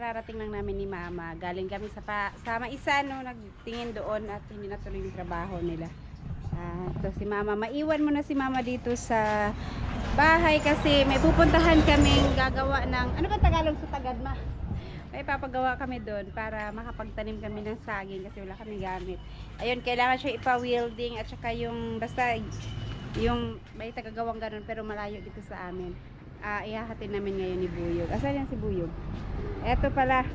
kararating lang namin ni Mama. Galing kami sa Maisan, no, nagtingin doon at hindi natuloy yung trabaho nila. So si Mama, maiwan mo na si Mama dito sa bahay kasi may pupuntahan kaming gagawa ng, ano ba Tagalog sa Tagadma? May papagawa kami doon para makapagtanim kami ng saging kasi wala kami gamit. Ayun, kailangan siya ipa-welding at saka yung basta yung may tagagawang ganun pero malayo dito sa amin. Ihahatid namin ngayon ni Buyog. Asan yan si Buyog? Eto pala.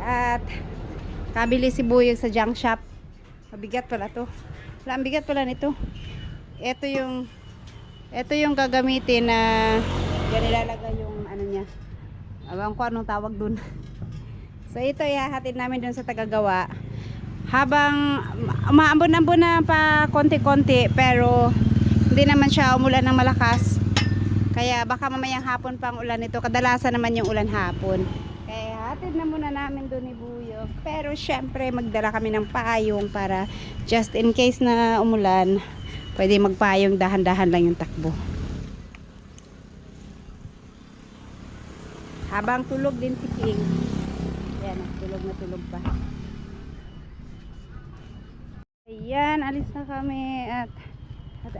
At kabili si Buyog sa junk shop. Mabigat pala to. Wala, ang bigat pala nito. Ito yung gagamitin na yan ilalagay yung ano niya. Alam ko anong tawag dun. So ito ihahatid namin dun sa tagagawa. Habang umaambon-ambon na pa konti-konti pero hindi naman siya umulan ng malakas. Kaya baka mamayang hapon pa ang ulan nito. Kadalasan naman yung ulan hapon. Kaya hatid na muna namin doon ni Buyog. Pero syempre magdala kami ng payong para just in case na umulan, pwede magpayong, dahan-dahan lang yung takbo. Habang tulog din si King. Ayan, tulog pa. Ayan, alis na kami at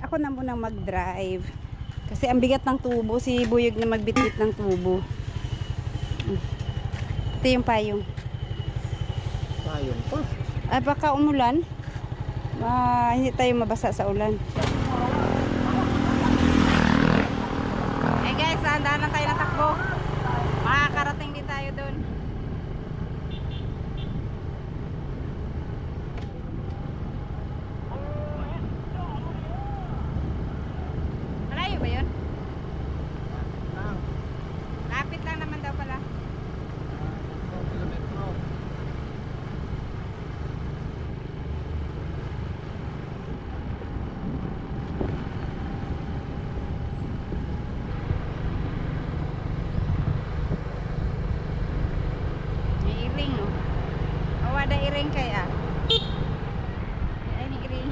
ako na munang mag-drive. Kasi ang bigat ng tubo, si Buyog na magbitbit ng tubo. Ito yung payong. Payong pa. Ay baka umulan. Hindi tayo mabasa sa ulan. Eh guys, dahan lang tayo ng takbo. Makakarating din tayo doon. Malayo ba yun? Lapit lang naman daw pala. May iring, no? Ada iring kaya. Ay, ni iring.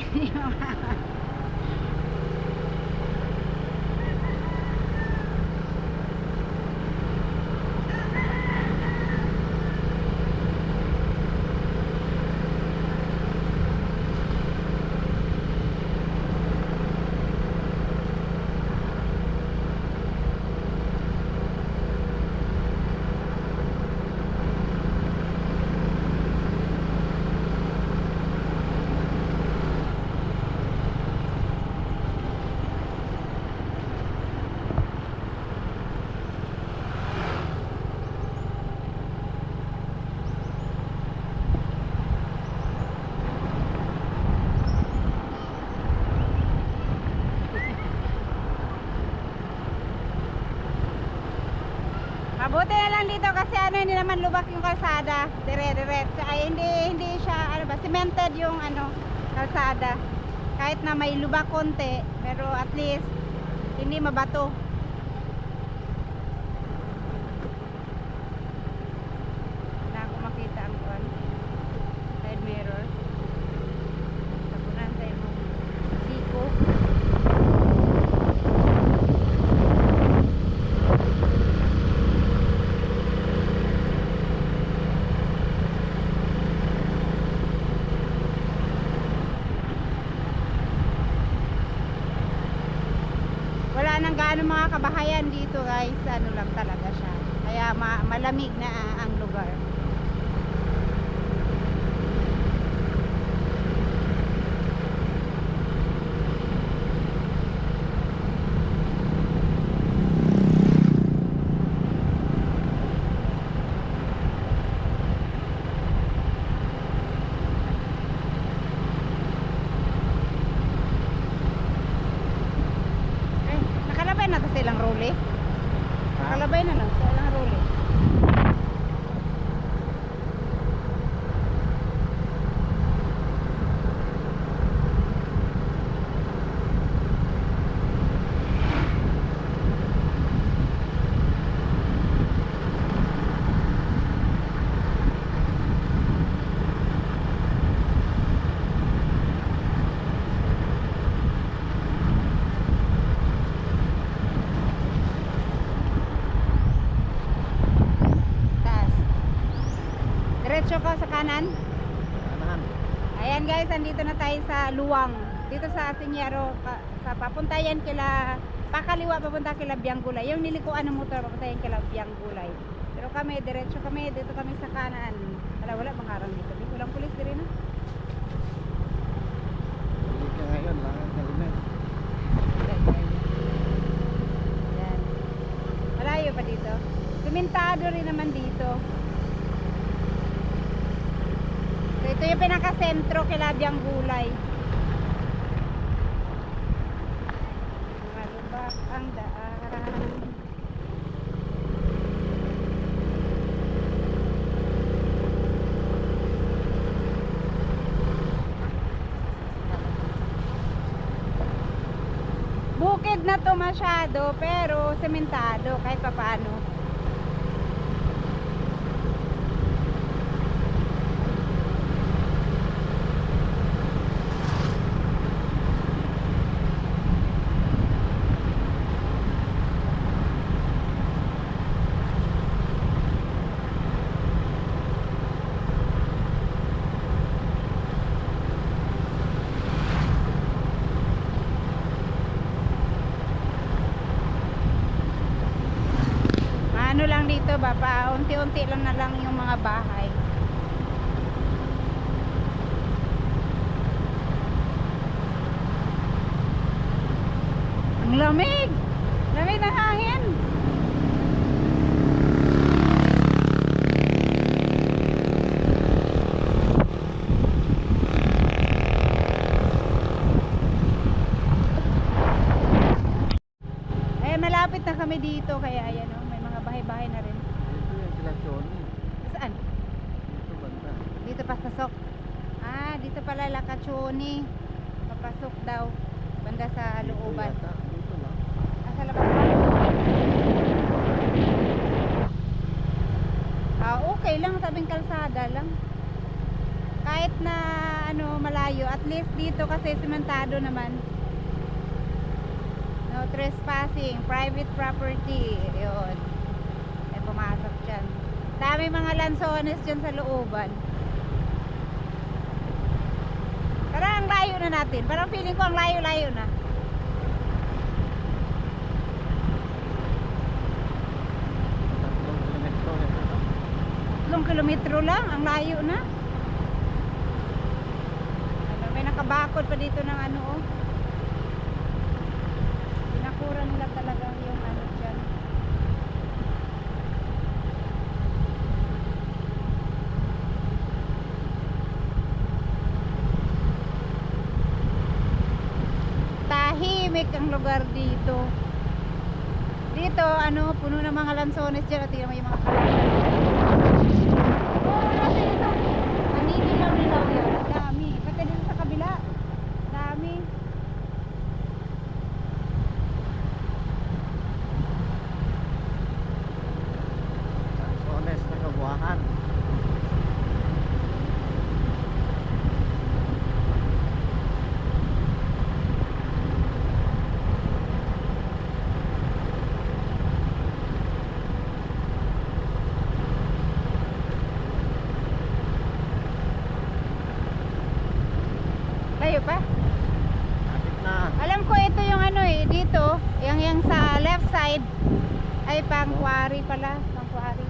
Mabuti na lang dito kasi ano, hindi naman lubak yung kalsada, dire-diretso. Ay hindi siya ano ba, cemented yung ano, kalsada. Kahit na may lubak konti, pero at least hindi mabato. Wala akong makita ang kuwan. Side mirror. Tapunan sa imong siko. Wala nang gaano mga kabahayan dito guys, ano lang talaga siya. Kaya malamig na ang lugar. Nakalabay na silang role. Nakalabay na lang silang role. Diretso ko sa kanan. Kanan. Ayan guys, andito na tayo sa Luwang. Dito sa Sinyero, sa papunta yan kila, pakaliwa papunta kila Bianggulay. Yung nilikuan ng motor, papunta yan kila Bianggulay. Pero kami, diretso kami, dito kami sa kanan. Wala bang harang dito? Walang pulis din na. Hindi ka ngayon lang ang helmet. Ayan. Malayo pa dito. Simentado rin naman dito. So, ito yung pinaka-sentro kila Bianggulay. Malubak ang daan. Bukid na to masyado pero sementado kahit papaano. Ano lang dito ba, pa unti-unti lang na lang yung mga bahay. Ang lamig! Lamig ng hangin! Eh, malapit na kami dito kaya ayan oh, may mga bahay-bahay na rin. Dito yung sila Johnny. Saan? Dito banda. Dito pasok. Ah, dito pala Lakachoni. Papasok daw. Banda sa looban. Dito yata. Dito lang. Ah, sa labas pa. Ah, okay lang. Tabing kalsada lang. Kahit na ano malayo. At least dito kasi simentado naman. No trespassing. Private property. Yun. Ay pumasok dyan. Dami mga lansones dyan sa looban. Parang ang layo na natin. Parang feeling ko ang layo-layo na. Tatlong kilometro ito. 3 kilometro lang. Ang layo na. Ano, may nakabakod pa dito ng ano oh. Pinakura nila talaga yung ano dyan. Tahimik ang lugar dito. Dito, ano, puno ng mga lansones dyan. At tingnan mo yung mga kalansan. Oh, nasa isang naninilaw-nilaw yun. Dami. Pati dito sa kabila. Dami. Honest na kabuhahan. Layo pa. Kapit na. Alam ko ito yung ano eh, dito, yung sa left side ay pang quarry pala, pang quarry.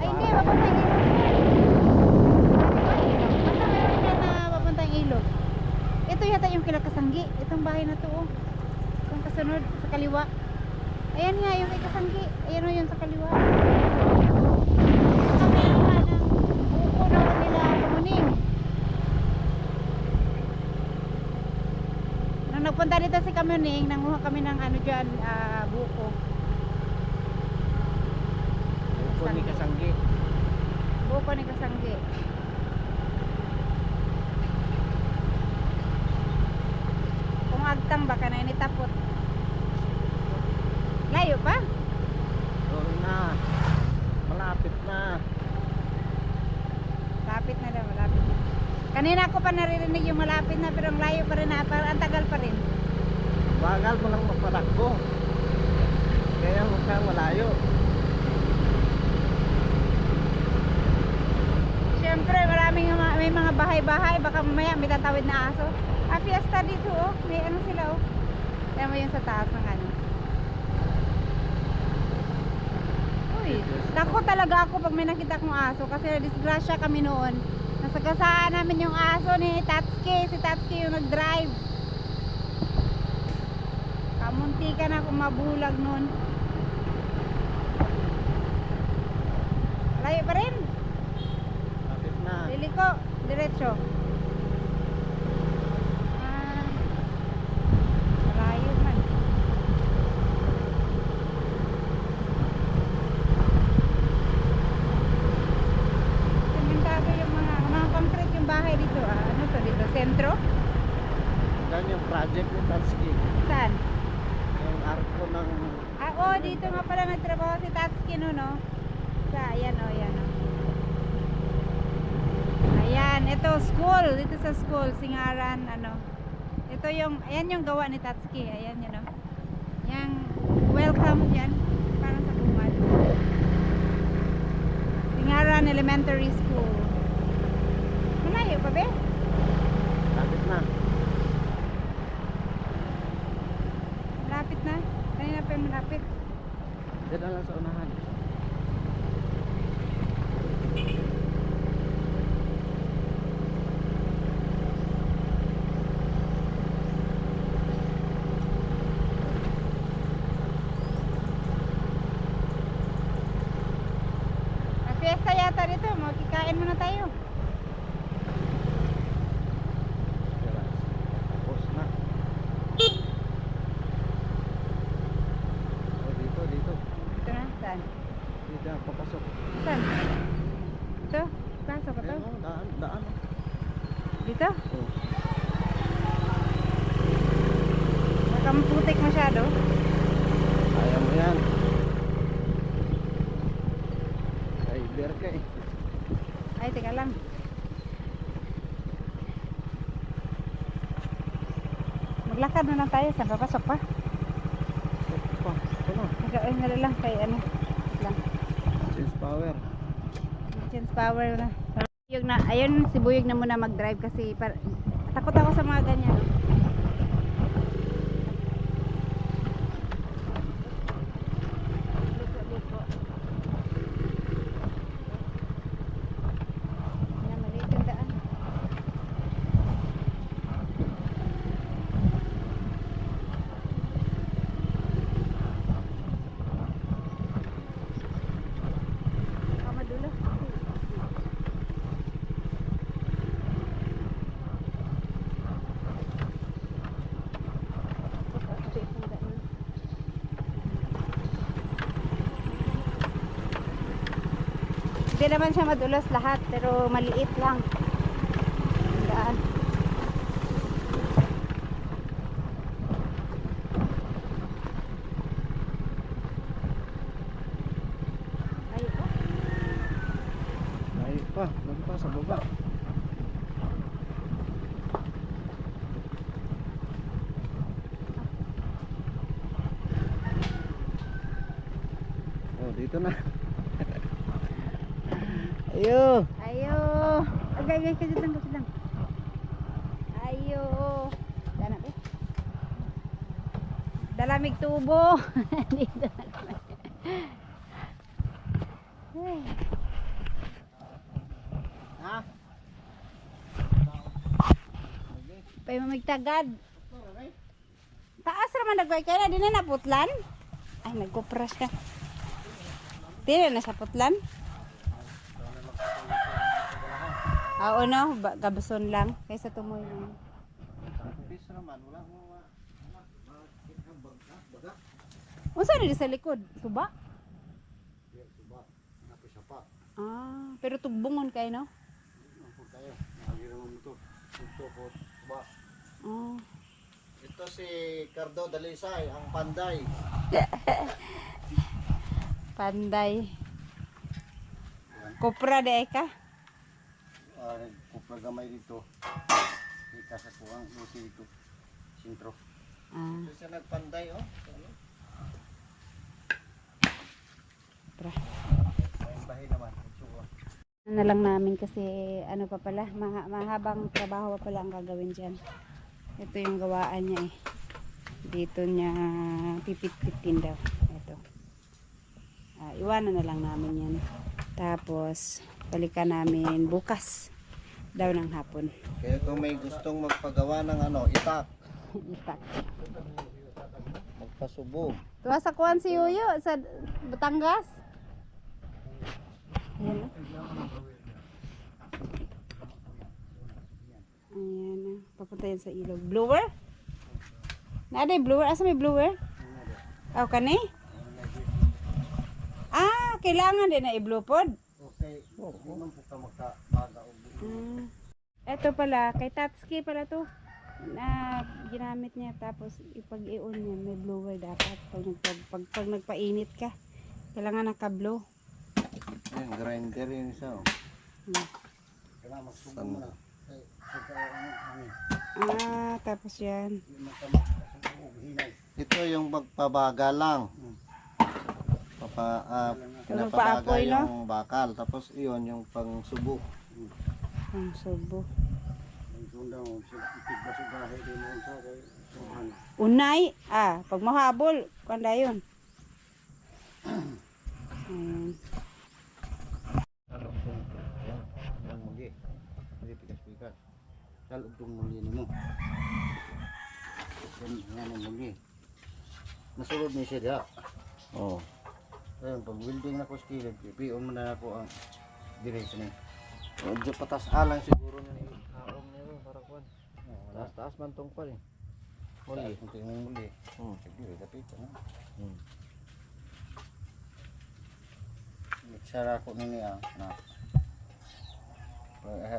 Ay hindi, papuntang ilog. Basta meron dyan na papuntang ilog. Ito yata yung kinakasanggi, itong bahay na to oh. Itong kasunod sa kaliwa. Ayan nga yung kay Kasanggi, ayan o yun sa kaliwa. Kami nga ng buko daw nila Kamuning. Nung nagpunta dito si Kamuning, nanguha kami ng ano dyan, buko. Buko ni Kasanggi. Buko ni Kasanggi. Kung agtang baka na initapot. Layo pa? Doon na. Malapit na. Malapit na daw, malapit na. Kanina ko pa naririnig yung malapit na pero ang layo pa rin na, parang ang tagal pa rin. Bagal mo lang mapatakbo. Kaya mukhang malayo. Siyempre bahay-bahay, baka mamaya may tatawid na aso. Ah, fiesta dito oh. May ano sila oh. Kaya mo yun sa taas ng ano. Uy, takot talaga ako pag may nakita kong aso kasi disgrasya kami noon. Nasagasaan namin yung aso ni Tatsuki. Si Tatsuki yung nag-drive. Kamunti ka na kung mabulag noon. Layo pa rin. Lapit na. Liliko, diretso. Ah, malayo man. Sementado yung mga concrete yung bahay dito. Ah, ano to dito? Sentro? Yan yung project ni Tatsuki. Saan? Yung arko ng... Ah, oh, dito nga pala nagtrabaho si Tatsuki no, no? Sa, ayan oh, ayan oh. Ayan, ito school, dito sa school, Singaran, ano. Ito yung, ayan yung gawa ni Tatsuki, ayan yun oh. Yang welcome yan, parang sa bungad. Singaran Elementary School. Malayo pa be? Lapit na. Malapit na. Kanina pa yung malapit. Diyan na lang sa unahan. Fiesta yata dito, magkikain muna tayo. Tapos na. Oh, dito. Dito na, saan? Dito, papasok. Saan? Ito? Pasok ka to? Ayun, oh, daan. Dito? Oh. Nakamputik masyado. Ayaw mo yan. Ay, berka eh. Ay, teka lang. Maglakad na lang tayo. Saan papasok pa? Ito na. Ay, nga lang kay ano. Wait lang. Change power. Change power na. Buyog na. Ayun, si Buyog na muna mag-drive kasi takot ako sa mga ganyan. Liko. Yan, maliit yung daan. Baka madulo. Hindi naman siya madulas lahat, pero maliit lang. Ang daan. Ayun po. Layo pa. Doon pa sa baba. Oh, dito na. Ayo. Ayo. Agay ka dyan lang. Ayo. Dana ba? Dalamig tubo. Dito na kami. Ay. Ha? Pay mamigtagad. Taas raman nagway kaya na din na naputlan. Ay nagkupras ka. Di na sa putlan. Oo no, gabason lang kaysa tumoy lang. Bis naman, wala mo baga. Unsa ni sa likod? Suba? Suba, napi sa pa. Ah, pero tugbungon kay no? Ako tayo, nagira mo ito. Ito po, suba. Oh. Ito si Cardo Dalisay, ang panday. Panday. Kopra de ka? Kupra gamay dito. Ika sa puwang luti dito. Sintro. Ah, Ito siya nagpanday, oh. pra. May bahay naman. Suwa. na lang namin kasi ano pa pala, mahabang trabaho pa pala ang gagawin dyan. Ito yung gawaan niya eh. Dito niya pipit-pitin daw. Ito. Iwanan na lang namin yan. Tapos, balikan namin bukas daw ng hapon. Kaya kung may gustong magpagawa ng ano, itak, Itak. magpasubo. Tuwa sa kuwan si Yuyo sa Batangas. Ayan. Ayan. Papunta yan sa ilog. Blower? Naaday blower? Asa may blower? Aw kani? Kailangan din na i-blow pod. Okay, hindi man po ka magkabaga o Ito pala, kay Tatsuki pala to. Na ginamit niya tapos ipag-i-on niya, may blower dapat pag nagpainit ka. Kailangan naka-blow. Yan, grinder yun isa. Oh. Kailangan magsubo mo na. Tapos yan. Ito yung magpabaga lang. Pinapabaga Magpaapoy, no? yung bakal. Tapos iyon yung pangsubo. Ang subo. Unay, pag mahabol, kanda yun. Ayan. Yang muli. Hindi pikas-pikas. Kalau itong muli mo. Yan ang muli. Nasulod ni siya diya. Oo. Ayun, pag welding na ko skillet, pipion mo na ako ang direction niya. Medyo patas alang siguro na yung kaong niyo para kuan. Taas-taas man tong kuan eh. Muli. Kunti mong muli. Sige, dapit na. Sara ko nini na.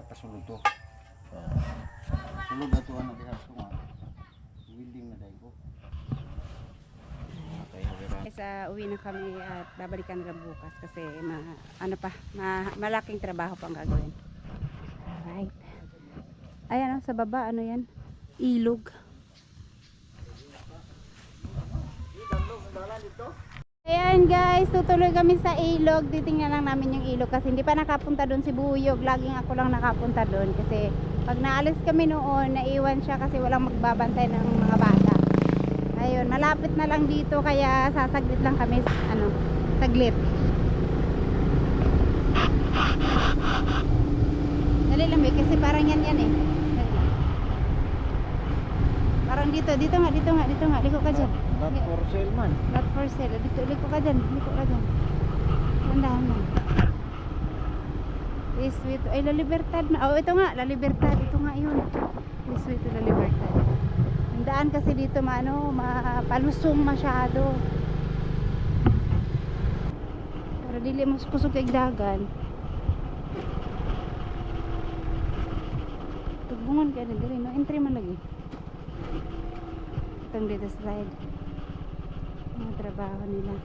Pasulod to. Sulod na to ang nagihap ko nga. Welding na dahil ko. Uwi na kami at babalikan na lang bukas kasi malaking trabaho pang gagawin. Alright. Ayan sa baba, ano yan? Ilog. Ayan guys, tutuloy kami sa ilog. Titingnan lang namin yung ilog kasi hindi pa nakapunta doon si Buyog. Laging ako lang nakapunta doon kasi pag naalis kami noon, naiwan siya kasi walang magbabantay ng mga bata. Ayun, malapit na lang dito kaya sasaglit lang kami, saglit. Dali lang kasi parang yan eh. Parang dito nga, liko ka dyan. Not for sale man. Not for sale, liko ka dyan. Tandahan mo. Is with, La Libertad na. Ito nga, La Libertad, ito nga yun. Is with La Libertad. Ang daan kasi dito mapalusong masyado. Para dili mo kusog kay dagan. Tugbungan kaya na dili, no? Entry man lagi. Itong dito slide. Mga trabaho nila.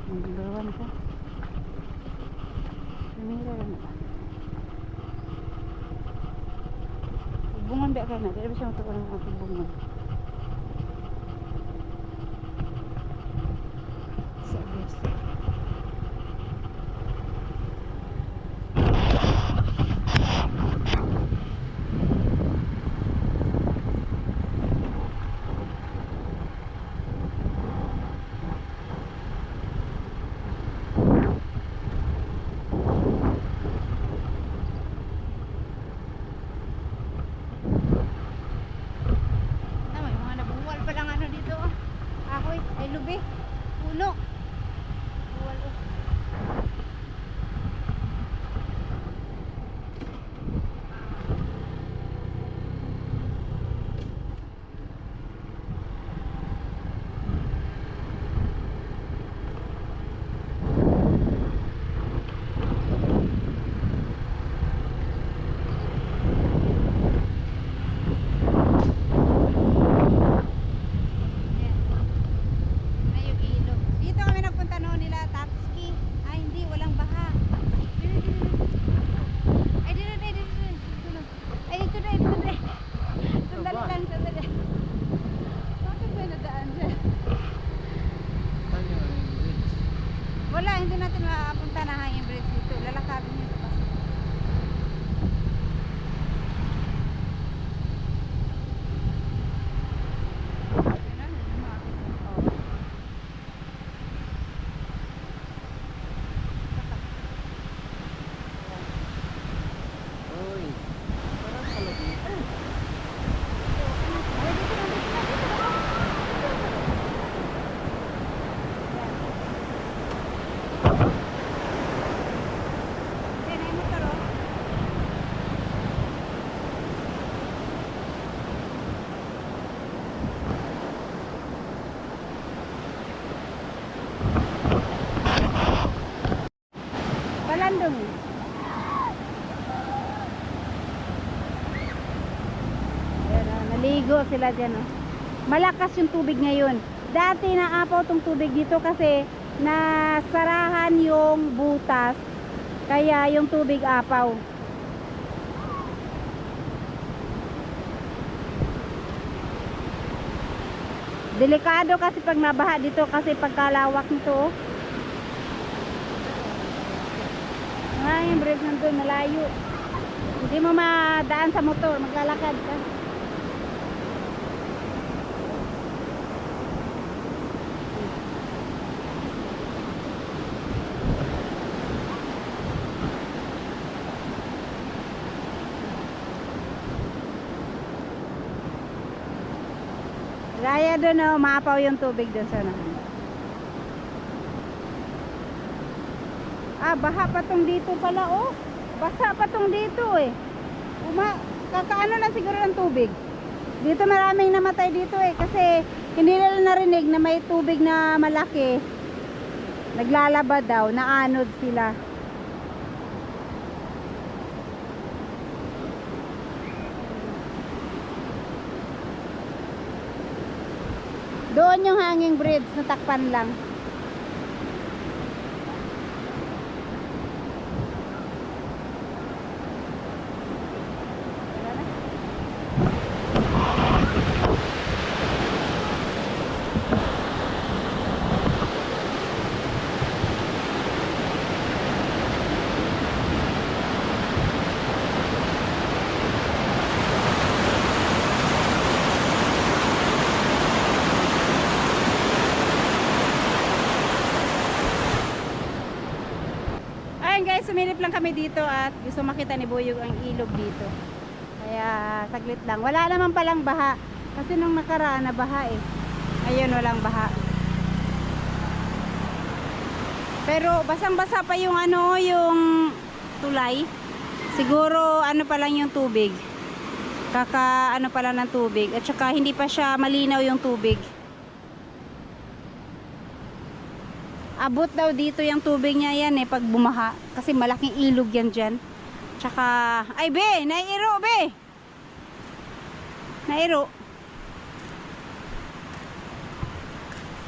Naglawan ka. Lumira lang na. Bungan ba ka na? Dili ba siya matuwa ng mga bungan? Sabes. Ay lubi, puno. Buwal oh. Ayun, ilog. Dito naliligo sila dyan, oh. Malakas yung tubig ngayon. Dati naapaw tong tubig dito kasi nasarahan yung butas, kaya yung tubig apaw. Delikado kasi pag nabaha dito kasi pagkalawak nito, oh. Yung bridge nandun, malayo. Hindi mo madaan sa motor, maglalakad ka. Gaya doon, oh, maapaw yung tubig doon sa nahan. Baha pa tong dito pala, oh. Basa pa tong dito, eh. Kakaano na siguro ng tubig. Dito maraming namatay dito, eh. Kasi hindi nila narinig na may tubig na malaki. Naglalaba daw, naanod sila. Doon yung hanging bridge, natakpan lang. Guys, sumilip lang kami dito at gusto makita ni Buyog ang ilog dito. Kaya saglit lang. Wala naman palang baha. Kasi nung nakaraan na baha, eh. Ayun, walang baha. Pero basang-basa pa yung ano, yung tulay. Siguro ano pa lang yung tubig. Ano pa lang ng tubig. At saka hindi pa siya malinaw yung tubig. Abot daw dito yung tubig niya yan, eh, pag bumaha. Kasi malaking ilog yan dyan. Tsaka, ay be, nairo be. Nairo.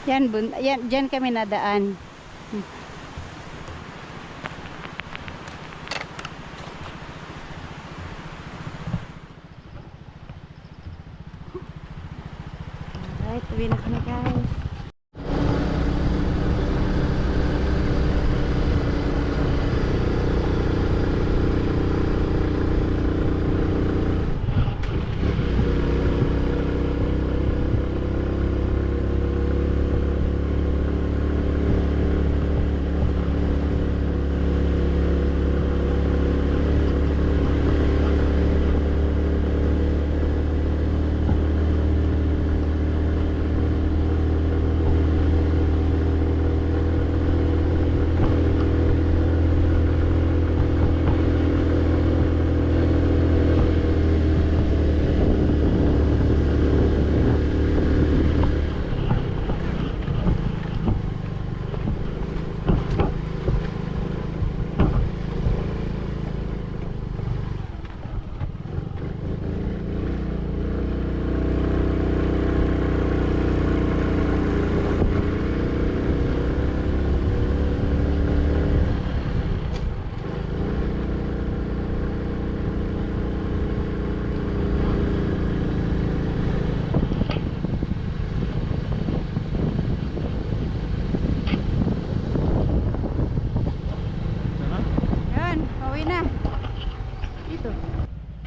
Yan, dyan kami nadaan. Alright, uwi na kami, guys.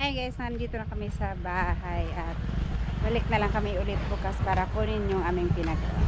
Ay guys, nandito na kami sa bahay at balik na lang kami ulit bukas para kunin yung aming pinagawa.